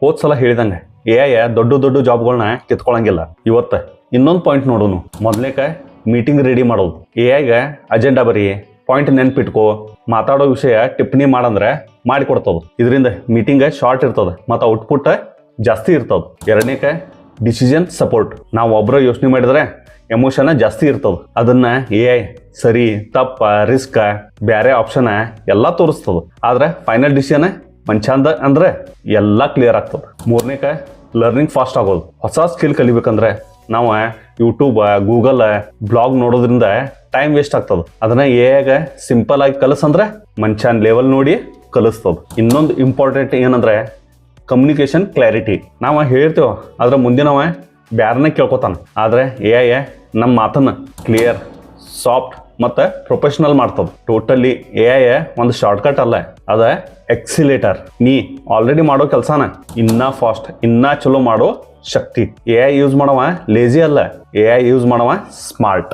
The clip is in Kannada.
ಹೋದ್ ಸಲ ಹೇಳಿದಂಗೆ AI ದೊಡ್ಡ ದೊಡ್ಡ ಜಾಬ್ಗಳನ್ನ ಕಿತ್ಕೊಳಂಗಿಲ್ಲ. ಇವತ್ತು ಇನ್ನೊಂದು ಪಾಯಿಂಟ್ ನೋಡೋನು. ಮೊದಲೇಕ ಮೀಟಿಂಗ್ ರೆಡಿ ಮಾಡೋದು. AI ಅಜೆಂಡಾ ಬರೀ, ಪಾಯಿಂಟ್ ನೆನ್ಪಿಟ್ಕೋ, ಮಾತಾಡೋ ವಿಷಯ ಟಿಪ್ಪಣಿ ಮಾಡಂದ್ರೆ ಮಾಡಿಕೊಡ್ತದ. ಇದರಿಂದ ಮೀಟಿಂಗ್ ಶಾರ್ಟ್ ಇರ್ತದ ಮತ್ತು ಔಟ್ಪುಟ್ ಜಾಸ್ತಿ ಇರ್ತದ. ಎರಡನೇಕ ಡಿಸಿಷನ್ ಸಪೋರ್ಟ್. ನಾವು ಒಬ್ಬರ ಯೋಚನೆ ಮಾಡಿದ್ರೆ ಎಮೋಷನ್ ಜಾಸ್ತಿ ಇರ್ತದ. ಅದನ್ನ AI ಸರಿ ತಪ್ಪ ರಿಸ್ಕ್ ಬ್ಯಾರೆ ಆಪ್ಷನ್ ಎಲ್ಲ ತೋರಿಸ್ತದ. ಆದ್ರೆ ಫೈನಲ್ ಡಿಸಿಷನ್ ಮನ್ಚಂದ ಅಂದ್ರೆ ಎಲ್ಲ ಕ್ಲಿಯರ್ ಆಗ್ತದ. ಮೂರನೇಕ ಲರ್ನಿಂಗ್ ಫಾಸ್ಟ್ ಆಗೋದು. ಹೊಸ ಸ್ಕಿಲ್ ಕಲಿಬೇಕಂದ್ರೆ ನಾವು ಯೂಟ್ಯೂಬ್ ಗೂಗಲ್ ಬ್ಲಾಗ್ ನೋಡೋದ್ರಿಂದ ಟೈಮ್ ವೇಸ್ಟ್ ಆಗ್ತದ. ಅದನ್ನ AI ಸಿಂಪಲ್ ಆಗಿ ಕಲಿಸಂದ್ರೆ ಮನ್ಷನ್ ಲೆವೆಲ್ ನೋಡಿ ಕಲಿಸ್ತದ. ಇನ್ನೊಂದು ಇಂಪಾರ್ಟೆಂಟ್ ಏನಂದ್ರೆ ಕಮ್ಯುನಿಕೇಶನ್ ಕ್ಲಾರಿಟಿ. ನಾವು ಹೇಳ್ತೇವೆ ಆದ್ರೆ ಮುಂದಿನವ ಬ್ಯಾರನ್ನ ಕೇಳ್ಕೊತಾನ. ಆದ್ರೆ AI ನಮ್ಮ ಮಾತನ್ನ ಕ್ಲಿಯರ್, ಸಾಫ್ಟ್ ಮತ್ತು ಪ್ರೊಫೆಷನಲ್ ಮಾಡ್ತದ. ಟೋಟಲಿ AI ಒಂದು ಶಾರ್ಟ್ಕಟ್ ಅಲ್ಲ, ಅದ ಎಕ್ಸಿಲೇಟರ್. ನೀ ಆಲ್ರೆಡಿ ಮಾಡೋ ಕೆಲಸನ ಇನ್ನೂ ಫಾಸ್ಟ್, ಇನ್ನೂ ಚಲೋ ಮಾಡೋ ಶಕ್ತಿ. AI ಯೂಸ್ ಮಾಡವ ಲೇಜಿ ಅಲ್ಲ, AI ಯೂಸ್ ಮಾಡವ ಸ್ಮಾರ್ಟ್.